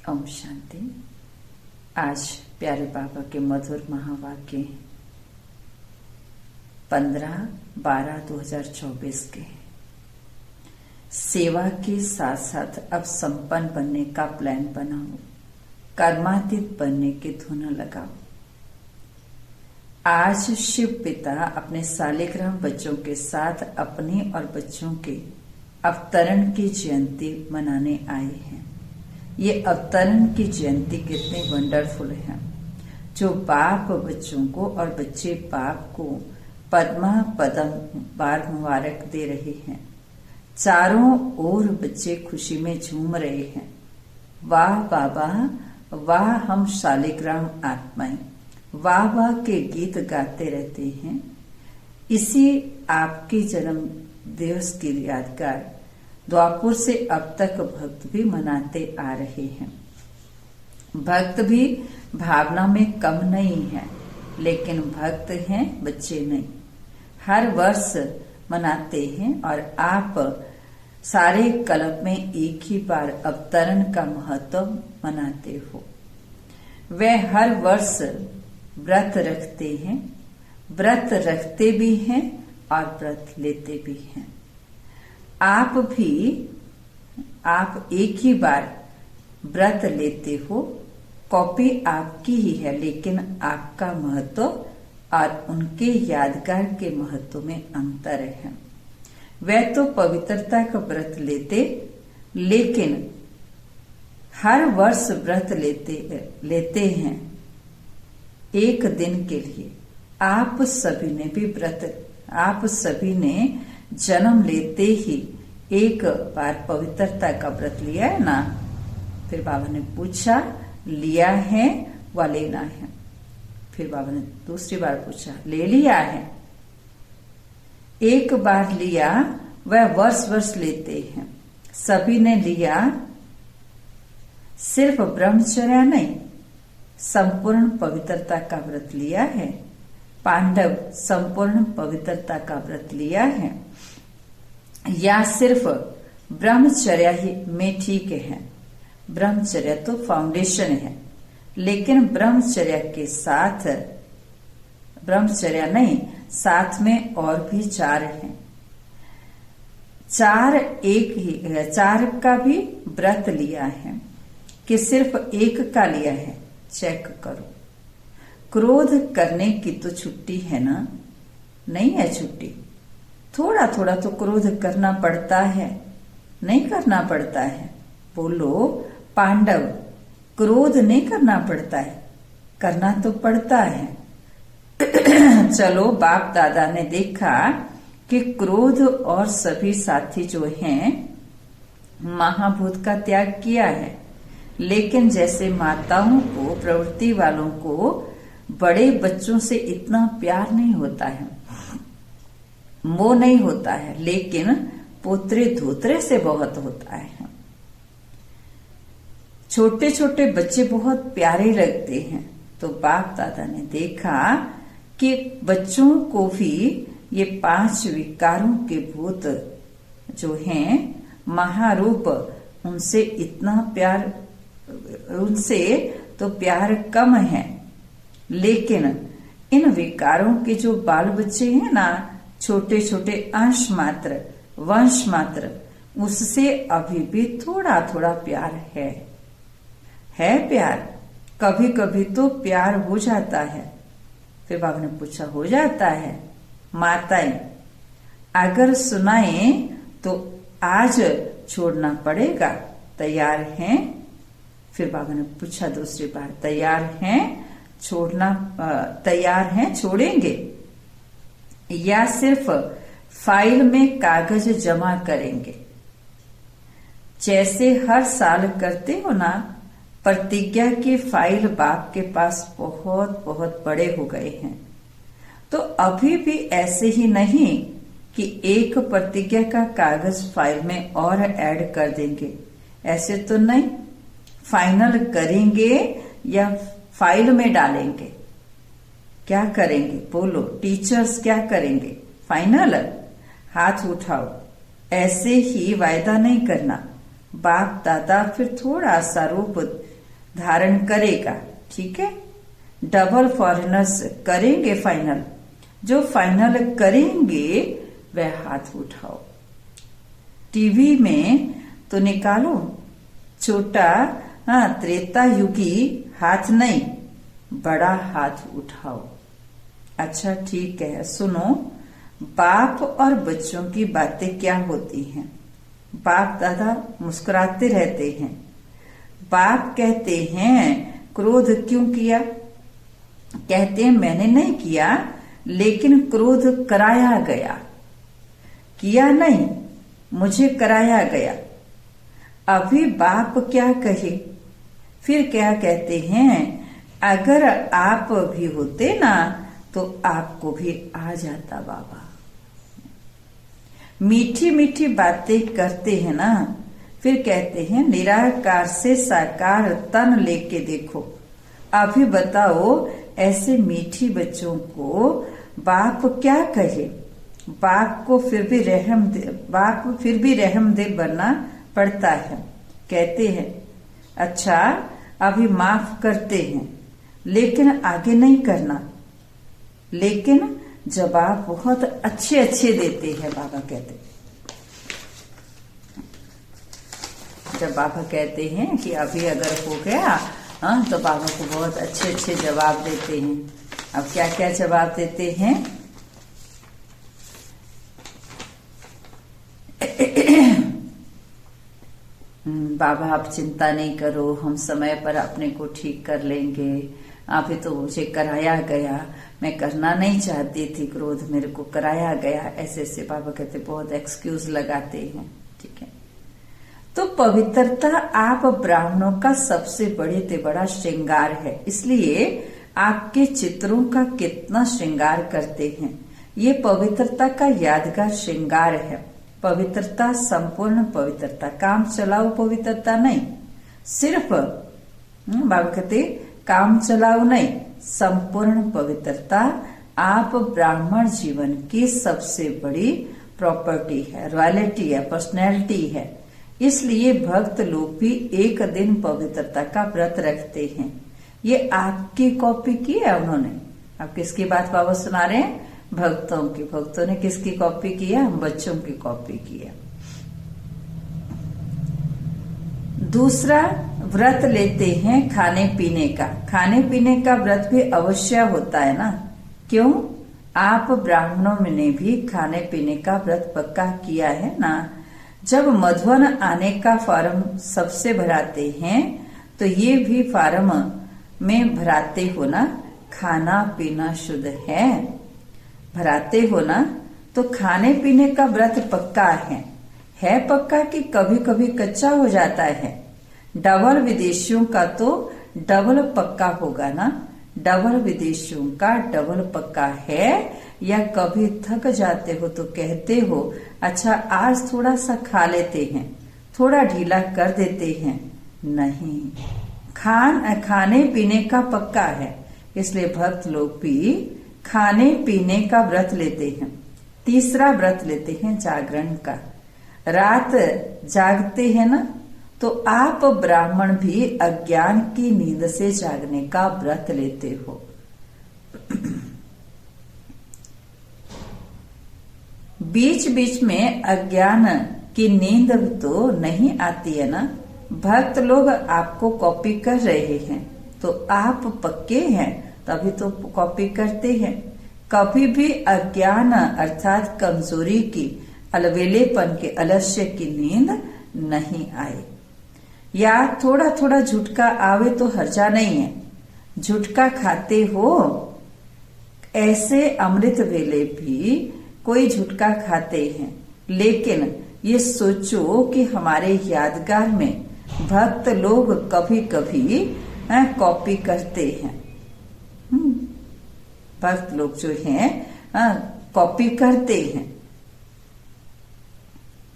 ओम शांति। आज प्यारे बाबा के मधुर महावाक्य 15/12/2024 के सेवा के साथ साथ अब संपन्न बनने का प्लान बनाओ, कर्मातीत बनने की धुन लगाओ। आज शिव पिता अपने सालिग्राम बच्चों के साथ अपने और बच्चों के अवतरण की जयंती मनाने आए हैं। ये अवतरण की जयंती कितनी वंडरफुल है, जो बाप बच्चों को और बच्चे बाप को पद्मा पदम बार मुबारक दे रहे हैं। चारों ओर बच्चे खुशी में झूम रहे हैं। वाह बाबा, वाह हम शालिग्राम आत्माएं, वाह वाह के गीत गाते रहते हैं। इसी आपके जन्म दिवस की यादगार द्वापुर से अब तक भक्त भी मनाते आ रहे हैं। भक्त भी भावना में कम नहीं है, लेकिन भक्त हैं, बच्चे नहीं। हर वर्ष मनाते हैं और आप सारे कल्प में एक ही बार अवतरण का महत्व मनाते हो। वे हर वर्ष व्रत रखते हैं, व्रत रखते भी हैं और व्रत लेते भी हैं। आप एक ही बार व्रत लेते हो। कॉपी आपकी ही है, लेकिन आपका महत्व और उनके यादगार के महत्व में अंतर है। वे तो पवित्रता का व्रत लेते, लेकिन हर वर्ष व्रत लेते हैं एक दिन के लिए। आप सभी ने जन्म लेते ही एक बार पवित्रता का व्रत लिया है ना। फिर बाबा ने पूछा, लिया है व लेना है। फिर बाबा ने दूसरी बार पूछा, ले लिया है। एक बार लिया, वह वर्ष वर्ष लेते हैं। सभी ने लिया, सिर्फ ब्रह्मचर्य नहीं, संपूर्ण पवित्रता का व्रत लिया है। पांडव संपूर्ण पवित्रता का व्रत लिया है, या सिर्फ ब्रह्मचर्य ही में ठीक है। ब्रह्मचर्य तो फाउंडेशन है, लेकिन ब्रह्मचर्य नहीं, साथ में और भी 4 हैं। 4 का भी व्रत लिया है कि सिर्फ 1 का लिया है। चेक करो। क्रोध करने की तो छुट्टी है ना? नहीं है छुट्टी। थोड़ा थोड़ा तो क्रोध करना पड़ता है, नहीं करना पड़ता है? बोलो पांडव, क्रोध नहीं करना पड़ता है? करना तो पड़ता है। चलो, बाप दादा ने देखा कि क्रोध और सभी साथी जो हैं महाभूत का त्याग किया है, लेकिन जैसे माताओं को, प्रवृत्ति वालों को बड़े बच्चों से इतना प्यार नहीं होता है, मोह नहीं होता है, लेकिन पोतरे धोतरे से बहुत होता है। छोटे छोटे बच्चे बहुत प्यारे लगते हैं। तो बाप दादा ने देखा कि बच्चों को भी ये 5 विकारों के भूत जो हैं महारूप, उनसे तो प्यार कम है। लेकिन इन विकारों के जो बाल बच्चे हैं ना, छोटे छोटे अंश मात्र, वंश मात्र, उससे अभी भी थोड़ा थोड़ा प्यार है प्यार। कभी कभी तो प्यार हो जाता है। फिर बाबा ने पूछा, हो जाता है? माताएं अगर सुनाए तो आज छोड़ना पड़ेगा, तैयार हैं? फिर बाबा ने पूछा दूसरी बार, तैयार हैं छोड़ना? तैयार हैं, छोड़ेंगे या सिर्फ फाइल में कागज जमा करेंगे? जैसे हर साल करते हो ना, प्रतिज्ञा के फाइल बाप के पास बहुत बहुत बड़े हो गए हैं। तो अभी भी ऐसे ही नहीं कि एक प्रतिज्ञा का कागज फाइल में और ऐड कर देंगे, ऐसे तो नहीं। फाइनल करेंगे या फाइल में डालेंगे? क्या करेंगे? बोलो टीचर्स, क्या करेंगे? फाइनल? हाथ उठाओ। ऐसे ही वायदा नहीं करना। बाप दादा फिर थोड़ा सा रूप धारण करेगा, ठीक है। डबल फॉरेनर्स करेंगे फाइनल, जो फाइनल करेंगे वह हाथ उठाओ। टीवी में तो निकालो छोटा त्रेता युगी हाथ नहीं, बड़ा हाथ उठाओ। अच्छा ठीक है, सुनो, बाप और बच्चों की बातें क्या होती हैं। बाप दादा मुस्कुराते रहते हैं। बाप कहते हैं क्रोध क्यों किया, कहते हैं मैंने नहीं किया, लेकिन क्रोध कराया गया, किया नहीं, मुझे कराया गया। अभी बाप क्या कहे, फिर क्या कहते हैं, अगर आप भी होते ना तो आपको भी आ जाता बाबा। मीठी मीठी बातें करते हैं ना, फिर कहते हैं निराकार से साकार तन लेके देखो। अभी बताओ ऐसे मीठी बच्चों को बाप क्या कहे। बाप को फिर भी रहमदिल बनना पड़ता है। कहते हैं अच्छा अभी माफ करते हैं, लेकिन आगे नहीं करना। लेकिन जवाब बहुत अच्छे अच्छे देते हैं बाबा कहते। जब बाबा कहते हैं कि अभी अगर हो गया तो बाबा को बहुत अच्छे अच्छे जवाब देते हैं। अब क्या क्या जवाब देते हैं, बाबा आप चिंता नहीं करो, हम समय पर अपने को ठीक कर लेंगे। अभी तो मुझे कराया गया, मैं करना नहीं चाहती थी क्रोध, मेरे को कराया गया। ऐसे ऐसे बाबा कहते बहुत एक्सक्यूज लगाते हैं, ठीक है। तो पवित्रता आप ब्राह्मणों का सबसे बड़े से बड़ा श्रृंगार है, इसलिए आपके चित्रों का कितना श्रृंगार करते हैं। ये पवित्रता का यादगार श्रृंगार है। पवित्रता संपूर्ण पवित्रता, काम चलाओ पवित्रता नहीं, सिर्फ बाबा कहते काम चलाओ नहीं, संपूर्ण पवित्रता आप ब्राह्मण जीवन की सबसे बड़ी प्रॉपर्टी है, रॉयल्टी है, पर्सनैलिटी है। इसलिए भक्त लोग भी एक दिन पवित्रता का व्रत रखते हैं। ये आपकी कॉपी की है उन्होंने। अब किसकी बात बाबा सुना रहे हैं, भक्तों की। भक्तों ने किसकी कॉपी की है, हम बच्चों की कॉपी की है। दूसरा व्रत लेते हैं खाने पीने का। खाने पीने का व्रत भी अवश्य होता है ना, क्यों, आप ब्राह्मणों ने भी खाने पीने का व्रत पक्का किया है ना। जब मधुवन आने का फॉर्म सबसे भराते हैं तो ये भी फॉर्म में भराते हो ना, खाना पीना शुद्ध है, भराते हो ना। तो खाने पीने का व्रत पक्का है पक्का कि कभी कभी कच्चा हो जाता है। डबल विदेशियों का तो डबल पक्का होगा ना। डबल विदेशियों का डबल पक्का है, या कभी थक जाते हो तो कहते हो अच्छा आज थोड़ा सा खा लेते हैं, थोड़ा ढीला कर देते हैं। नहीं, खाने पीने का पक्का है, इसलिए भक्त लोग भी खाने पीने का व्रत लेते हैं। तीसरा व्रत लेते हैं जागरण का। रात जागते हैं ना, तो आप ब्राह्मण भी अज्ञान की नींद से जागने का व्रत लेते हो। बीच बीच में अज्ञान की नींद तो नहीं आती है ना। भक्त लोग आपको कॉपी कर रहे हैं तो आप पक्के हैं, तभी तो कॉपी करते हैं। कभी भी अज्ञान अर्थात कमजोरी की, अलवेलेपन के, आलस्य की नींद नहीं आए। या थोड़ा थोड़ा झुटका आवे तो हर्जा नहीं है। झुटका खाते हो, ऐसे अमृत वेले भी कोई झुटका खाते हैं, लेकिन ये सोचो कि हमारे यादगार में भक्त लोग कभी कभी कॉपी करते हैं। भक्त लोग जो हैं कॉपी करते हैं।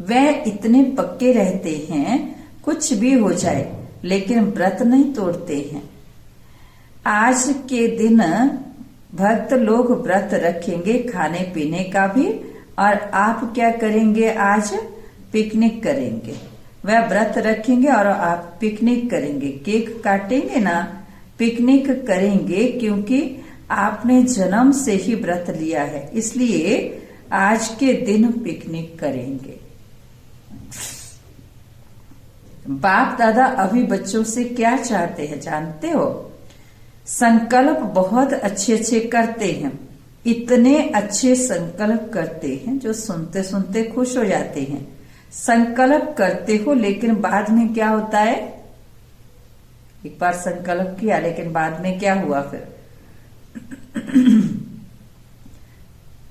वह इतने पक्के रहते हैं कुछ भी हो जाए, लेकिन व्रत नहीं तोड़ते हैं। आज के दिन भक्त लोग व्रत रखेंगे खाने पीने का भी, और आप क्या करेंगे, आज पिकनिक करेंगे। वह व्रत रखेंगे और आप पिकनिक करेंगे, केक काटेंगे ना, पिकनिक करेंगे, क्योंकि आपने जन्म से ही व्रत लिया है, इसलिए आज के दिन पिकनिक करेंगे। बाप दादा अभी बच्चों से क्या चाहते हैं जानते हो? संकल्प बहुत अच्छे अच्छे करते हैं, इतने अच्छे संकल्प करते हैं जो सुनते सुनते खुश हो जाते हैं। संकल्प करते हो लेकिन बाद में क्या होता है? एक बार संकल्प किया लेकिन बाद में क्या हुआ फिर?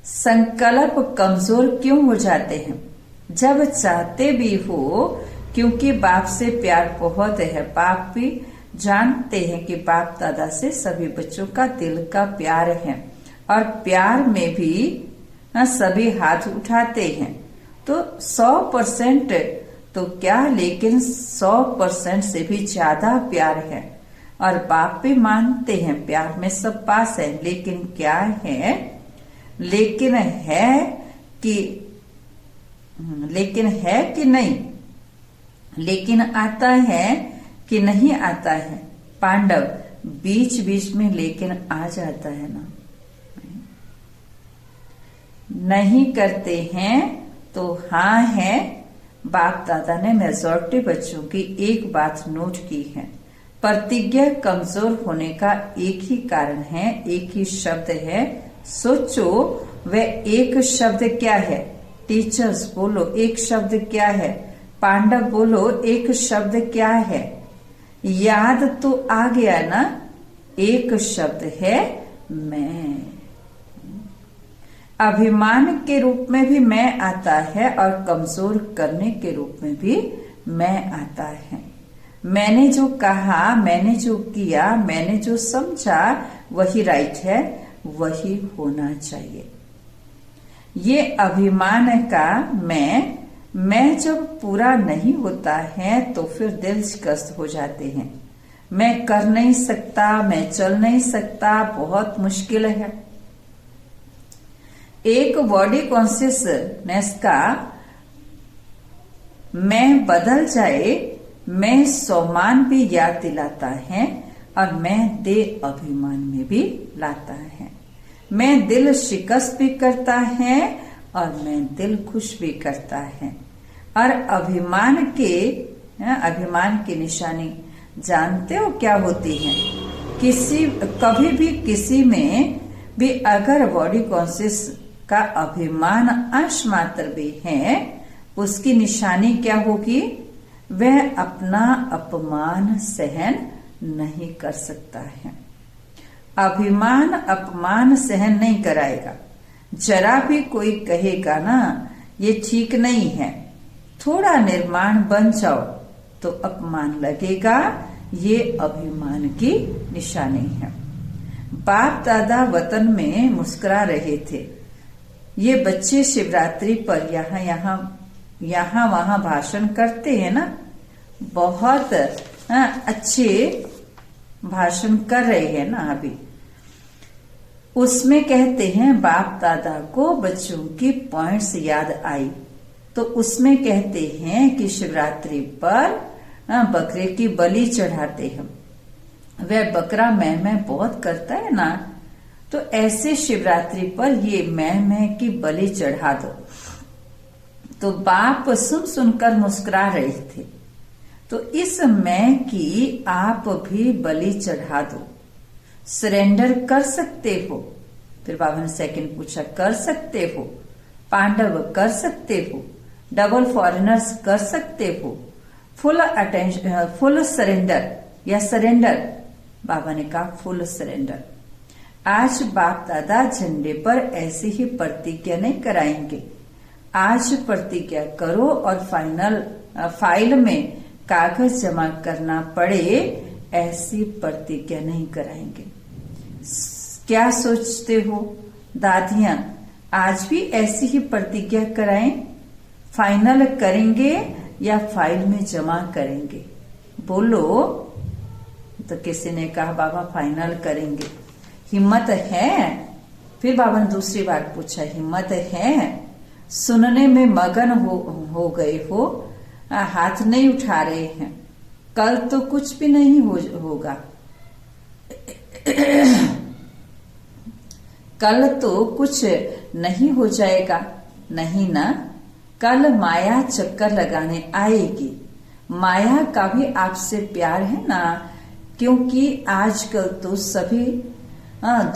संकल्प कमजोर क्यों हो जाते हैं? जब चाहते भी हो, क्योंकि बाप से प्यार बहुत है, बाप भी जानते हैं कि बाप दादा से सभी बच्चों का दिल का प्यार है, और प्यार में भी सभी हाथ उठाते हैं। तो 100% तो क्या, लेकिन 100% से भी ज्यादा प्यार है, और बाप भी मानते हैं प्यार में सब पास है। लेकिन क्या है? लेकिन है कि नहीं? लेकिन आता है कि नहीं आता है? पांडव बीच बीच में लेकिन आ जाता है ना, नहीं करते हैं तो हाँ है। बाप दादा ने मेजॉरिटी बच्चों की एक बात नोट की है, प्रतिज्ञा कमजोर होने का एक ही कारण है, एक ही शब्द है। सोचो वह एक शब्द क्या है? टीचर्स बोलो एक शब्द क्या है? पांडव बोलो एक शब्द क्या है? याद तो आ गया ना? एक शब्द है मैं। अभिमान के रूप में भी मैं आता है और कमजोर करने के रूप में भी मैं आता है। मैंने जो कहा, मैंने जो किया, मैंने जो समझा वही राइट है, वही होना चाहिए। ये अभिमान का मैं जब पूरा नहीं होता है तो फिर दिल शिकस्त हो जाते हैं। मैं कर नहीं सकता, मैं चल नहीं सकता, बहुत मुश्किल है। एक बॉडी कॉन्शियसनेस का मैं बदल जाए, मैं सम्मान भी याद दिलाता है और मैं दे अभिमान में भी लाता है। मैं दिल शिकस्त भी करता है और मैं दिल खुश भी करता है। और अभिमान की निशानी जानते हो क्या होती है? कभी भी किसी में भी अगर बॉडी कॉन्शियस का अभिमान अंश मात्र भी है, उसकी निशानी क्या होगी? वह अपना अपमान सहन नहीं कर सकता है। अभिमान अपमान सहन नहीं कराएगा। जरा भी कोई कहेगा ना ये ठीक नहीं है, थोड़ा निर्माण बन जाओ, तो अपमान लगेगा। ये अभिमान की निशानी है। बाप दादा वतन में मुस्कुरा रहे थे। ये बच्चे शिवरात्रि पर यहाँ वहां भाषण करते हैं ना, बहुत अच्छे भाषण कर रहे हैं ना अभी। उसमें कहते हैं बाप दादा को बच्चों की पॉइंट्स याद आई, तो उसमें कहते हैं कि शिवरात्रि पर बकरे की बलि चढ़ाते हैं। वह बकरा मैं बहुत करता है ना, तो ऐसे शिवरात्रि पर ये मैं की बलि चढ़ा दो। तो बाप सुनकर मुस्कुरा रहे थे। तो इस मैं की आप भी बलि चढ़ा दो, सरेंडर कर सकते हो। फिर बाबा ने सेकंड पूछा, कर सकते हो? पांडव कर सकते हो? डबल फॉरेनर्स कर सकते हो? फुल अटेंशन, फुल सरेंडर या सरेंडर? बाबा ने कहा फुल सरेंडर। आज बाप दादा झंडे पर ऐसी ही प्रतिज्ञा नहीं कराएंगे। आज प्रतिज्ञा करो और फाइल में कागज जमा करना पड़े, ऐसी प्रतिज्ञा नहीं कराएंगे। क्या सोचते हो दादियां, आज भी ऐसी ही प्रतिज्ञा कराएं? फाइनल करेंगे या फाइल में जमा करेंगे? बोलो। तो किसी ने कहा बाबा फाइनल करेंगे। हिम्मत है? फिर बाबा ने दूसरी बार पूछा, हिम्मत है? सुनने में मगन हो गए हो, हाथ नहीं उठा रहे हैं। कल तो कुछ भी नहीं होगा। कल तो कुछ नहीं हो जाएगा, नहीं ना। कल माया चक्कर लगाने आएगी। माया का भी आपसे प्यार है ना, क्योंकि आजकल तो सभी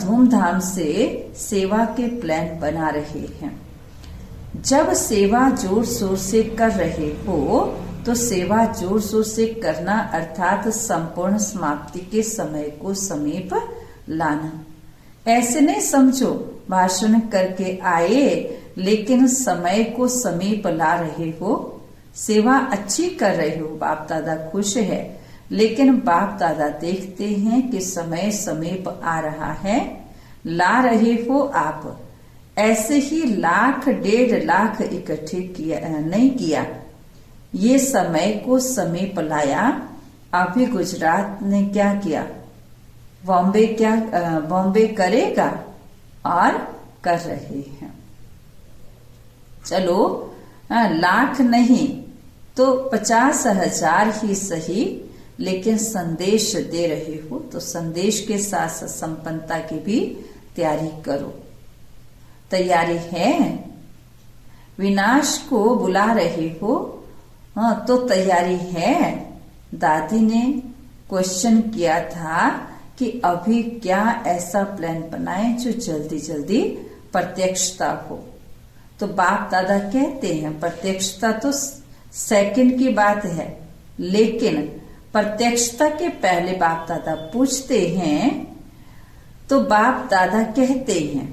धूमधाम से सेवा के प्लान बना रहे हैं। जब सेवा जोर शोर से कर रहे हो तो सेवा जोर शोर से करना अर्थात संपूर्ण समाप्ति के समय को समीप लाना। ऐसे नहीं समझो भाषण करके आए लेकिन समय को समीप ला रहे हो। सेवा अच्छी कर रहे हो, बाप दादा खुश है, लेकिन बाप दादा देखते हैं कि समय समीप आ रहा है, ला रहे हो आप। ऐसे ही 1,00,000 1.5 लाख इकट्ठे किया नहीं किया, ये समय को समीप लाया। अभी गुजरात ने क्या किया, बॉम्बे करेगा और कर रहे हैं। चलो 1,00,000 नहीं तो 50,000 ही सही, लेकिन संदेश दे रहे हो तो संदेश के साथ संपन्नता की भी तैयारी करो। तैयारी है। विनाश को बुला रहे हो तो तैयारी है। दादी ने क्वेश्चन किया था कि अभी क्या ऐसा प्लान बनाए जो जल्दी जल्दी प्रत्यक्षता हो। तो बाप दादा कहते हैं प्रत्यक्षता तो सेकंड की बात है, लेकिन प्रत्यक्षता के पहले बाप दादा पूछते हैं। तो बाप दादा कहते हैं,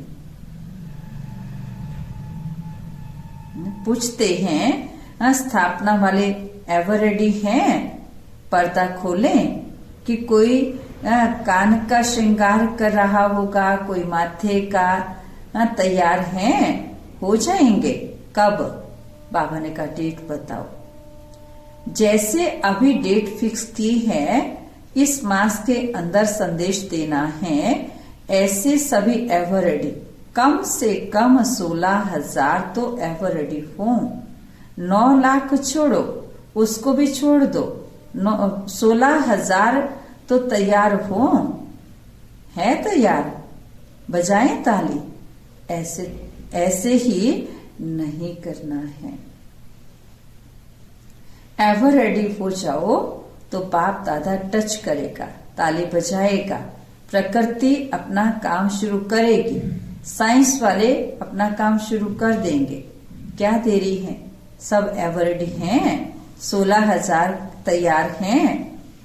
पूछते हैं स्थापना वाले एवर रेडी हैं, पर्दा खोलें कि कोई कान का श्रृंगार कर रहा होगा, कोई माथे का तैयार हैं, हो जाएंगे। कब? बाबा ने कहा डेट बताओ। जैसे अभी डेट फिक्स की है, इस मास के अंदर संदेश देना है, ऐसे सभी एवर रेडी, कम से कम 16,000 तो एवर रेडी हो। 9 लाख छोड़ो, उसको भी छोड़ दो, 16,000 तो तैयार हो। है तैयार? बजाएं ताली। ऐसे ही नहीं करना है। एवर रेडी हो जाओ तो बाप दादा टच करेगा, ताली बजाएगा, प्रकृति अपना काम शुरू करेगी, साइंस वाले अपना काम शुरू कर देंगे। क्या देरी है? सब एवर रेडी हैं, 16,000 तैयार हैं।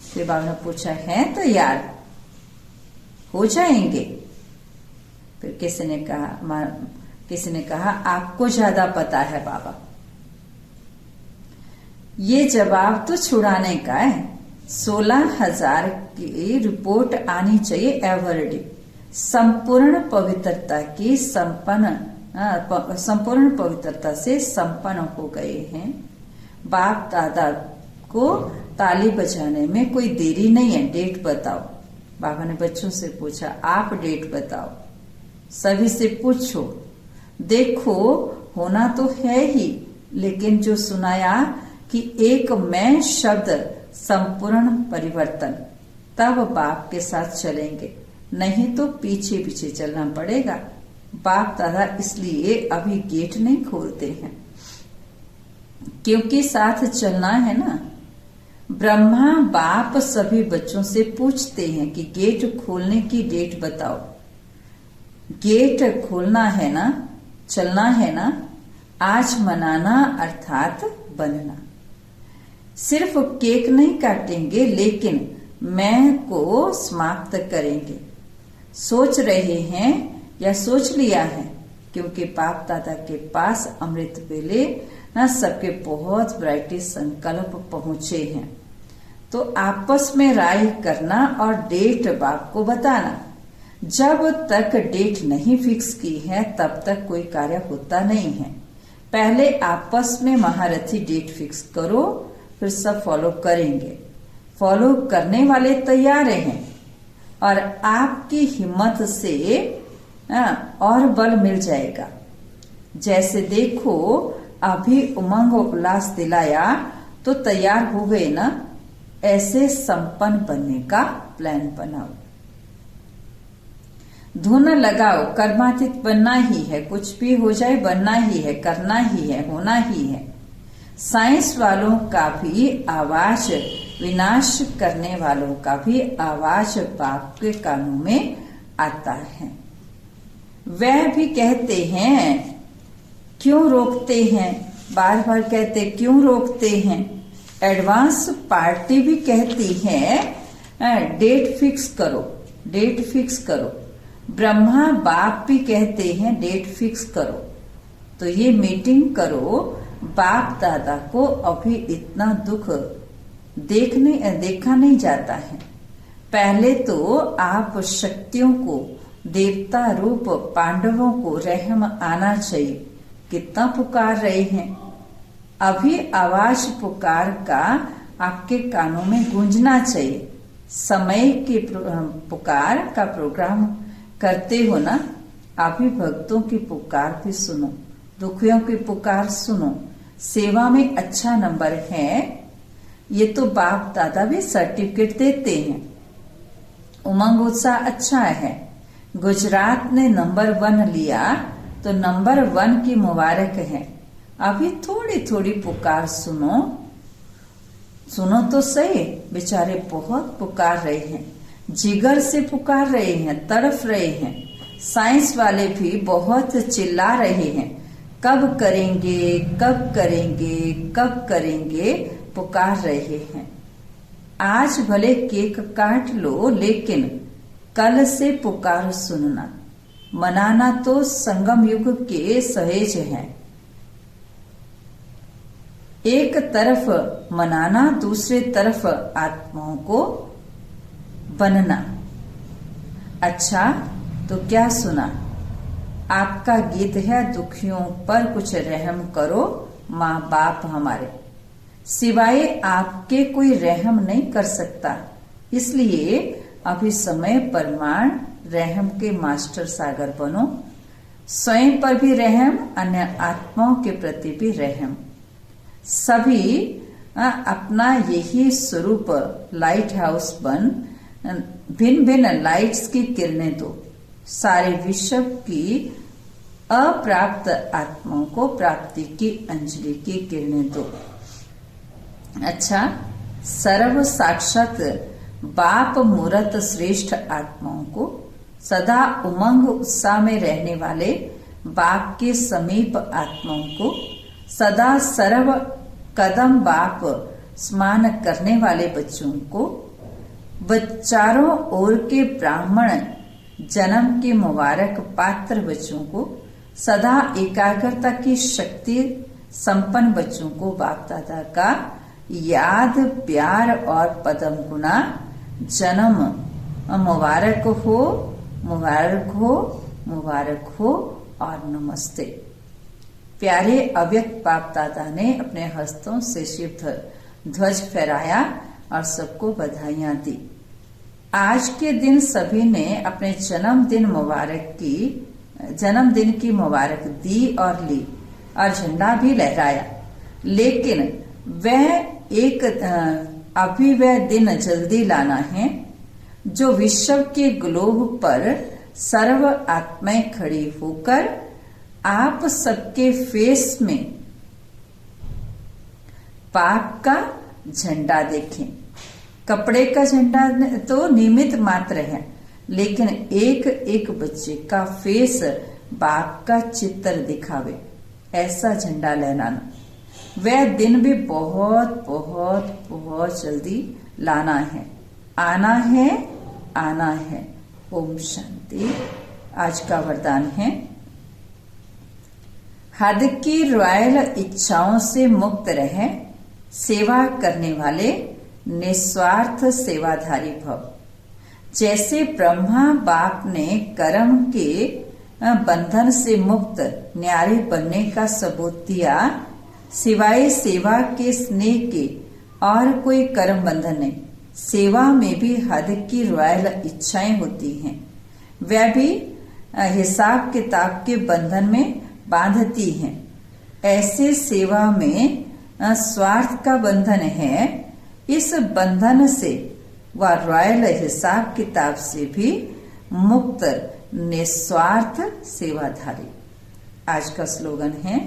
फिर बाबा ने पूछा है तैयार? हो जाएंगे? फिर किसी ने कहा आपको ज्यादा पता है बाबा। ये जवाब तो छुड़ाने का है। 16,000 की रिपोर्ट आनी चाहिए एवर रेडी। संपूर्ण पवित्रता की संपूर्ण पवित्रता से संपन्न हो गए हैं। बाप दादा को ताली बजाने में कोई देरी नहीं है। डेट बताओ। बाबा ने बच्चों से पूछा आप डेट बताओ। सभी से पूछो। देखो होना तो है ही, लेकिन जो सुनाया कि एक मैं शब्द संपूर्ण परिवर्तन, तब बाप के साथ चलेंगे, नहीं तो पीछे पीछे चलना पड़ेगा। बाप दादा इसलिए अभी गेट नहीं खोलते हैं, क्योंकि साथ चलना है ना। ब्रह्मा बाप सभी बच्चों से पूछते हैं कि गेट खोलने की डेट बताओ। गेट खोलना है ना, चलना है ना। आज मनाना अर्थात बनना। सिर्फ केक नहीं काटेंगे, लेकिन मैं को समाप्त करेंगे। सोच रहे हैं या सोच लिया है, क्योंकि बाप दादा के पास अमृत वेले न सबके बहुत वैरायटी संकल्प पहुंचे हैं। तो आपस में राय करना और डेट बाप को बताना। जब तक डेट नहीं फिक्स की है तब तक कोई कार्य होता नहीं है। पहले आपस में महारथी डेट फिक्स करो, फिर सब फॉलो करेंगे। फॉलो करने वाले तैयार हैं और आपकी हिम्मत से और बल मिल जाएगा। जैसे देखो अभी उमंग उल्लास दिलाया तो तैयार हो गए ना। ऐसे संपन्न बनने का प्लान बनाओ। धुन लगाओ, कर्मातीत बनना ही है। कुछ भी हो जाए बनना ही है, करना ही है, होना ही है। साइंस वालों का भी आवाज, विनाश करने वालों का भी आवाज बाप के कानों में आता है। वह भी कहते हैं क्यों रोकते हैं, बार बार कहते क्यों रोकते हैं। एडवांस पार्टी भी कहती है डेट फिक्स करो, डेट फिक्स करो। ब्रह्मा बाप भी कहते हैं डेट फिक्स करो। तो ये मीटिंग करो। बाप दादा को अभी इतना दुख देखा नहीं जाता है। पहले तो आप शक्तियों को, देवता रूप पांडवों को रहम आना चाहिए। कितना पुकार रहे हैं। अभी आवाज पुकार का आपके कानों में गूंजना चाहिए। समय के पुकार का प्रोग्राम करते हो ना, अभी भक्तों की पुकार भी सुनो, दुखियों की पुकार सुनो। सेवा में अच्छा नंबर है, ये तो बाप दादा भी सर्टिफिकेट देते हैं। उमंग उत्साह अच्छा है। गुजरात ने नंबर 1 लिया तो नंबर 1 की मुबारक है। अभी थोड़ी थोड़ी पुकार सुनो, सुनो तो सही। बेचारे बहुत पुकार रहे हैं, जिगर से पुकार रहे हैं, तड़फ रहे हैं। साइंस वाले भी बहुत चिल्ला रहे हैं, कब करेंगे, कब करेंगे, कब करेंगे, पुकार रहे हैं। आज भले केक काट लो, लेकिन कल से पुकार सुनना। मनाना तो संगम युग के सहेज है। एक तरफ मनाना, दूसरे तरफ आत्माओं को बनना। अच्छा, तो क्या सुना? आपका गीत है दुखियों पर कुछ रहम करो माँ बाप हमारे। सिवाय आपके कोई रहम नहीं कर सकता। इसलिए अभी समय प्रमाण रहम के मास्टर सागर बनो। स्वयं पर भी रहम, अन्य आत्माओं के प्रति भी रहम। सभी अपना यही स्वरूप लाइट हाउस बन भिन्न भिन्न लाइट्स की किरणें दो। सारे विश्व की अप्राप्त आत्माओं को प्राप्ति की अंजलि की किरणें दो। अच्छा, सर्व साक्षात बाप मूर्त श्रेष्ठ आत्माओं को, सदा उमंग उत्साह में रहने वाले बाप के समीप आत्माओं को, सदा सर्व कदम बाप स्मान करने वाले बच्चों को, चारों ओर के ब्राह्मण जन्म के मुबारक पात्र बच्चों को, सदा एकाग्रता की शक्ति संपन्न बच्चों को बाप दादा का याद, प्यार और पदम गुना जन्म मुबारक हो, मुबारक हो, मुबारक हो और नमस्ते। प्यारे अव्यक्त बाप दादा ने अपने हस्तों से शिव ध्वज फहराया और सबको बधाइयां दी। आज के दिन सभी ने अपने जन्मदिन की मुबारक दी और ली और झंडा भी लहराया। लेकिन अभी वह दिन जल्दी लाना है जो विश्व के ग्लोब पर सर्व आत्माएं खड़ी होकर आप सबके फेस में पाप का झंडा देखें। कपड़े का झंडा तो निमित्त मात्र है, लेकिन एक एक बच्चे का फेस बाप का चित्र दिखावे, ऐसा झंडा लहराना। वह दिन भी बहुत बहुत बहुत जल्दी लाना है, आना है, आना है। ओम शांति। आज का वरदान है, हद की रॉयल इच्छाओं से मुक्त रहे, सेवा करने वाले निस्वार्थ सेवाधारी भव। जैसे ब्रह्मा बाप ने कर्म के बंधन से मुक्त न्यारे बनने का सबूत दिया, सिवाय सेवा के स्नेह के और कोई कर्म बंधन नहीं। सेवा में भी हद की रॉयल इच्छाएं होती हैं, वह भी हिसाब किताब के बंधन में बांधती हैं। ऐसे सेवा में स्वार्थ का बंधन है, इस बंधन से व रॉयल हिसाब किताब से भी मुक्त निस्वार्थ सेवाधारी। आज का स्लोगन है,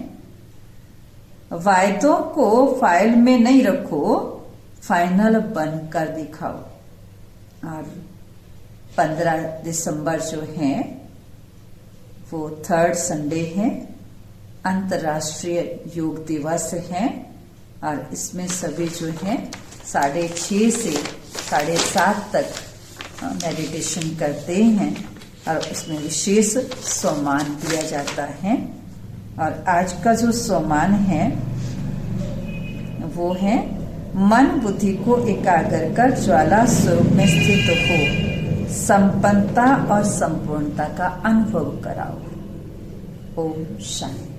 वायदों को फाइल में नहीं रखो, फाइनल बनकर दिखाओ। और 15 दिसंबर जो है वो 3rd संडे है, अंतर्राष्ट्रीय योग दिवस है। और इसमें सभी जो है 6:30 से 7:30 तक मेडिटेशन करते हैं और उसमें विशेष सम्मान दिया जाता है। और आज का जो सम्मान है वो है, मन बुद्धि को एकाग्र कर ज्वाला स्वरूप में स्थित हो, संपन्नता और संपूर्णता का अनुभव कराओ। ओम शांति।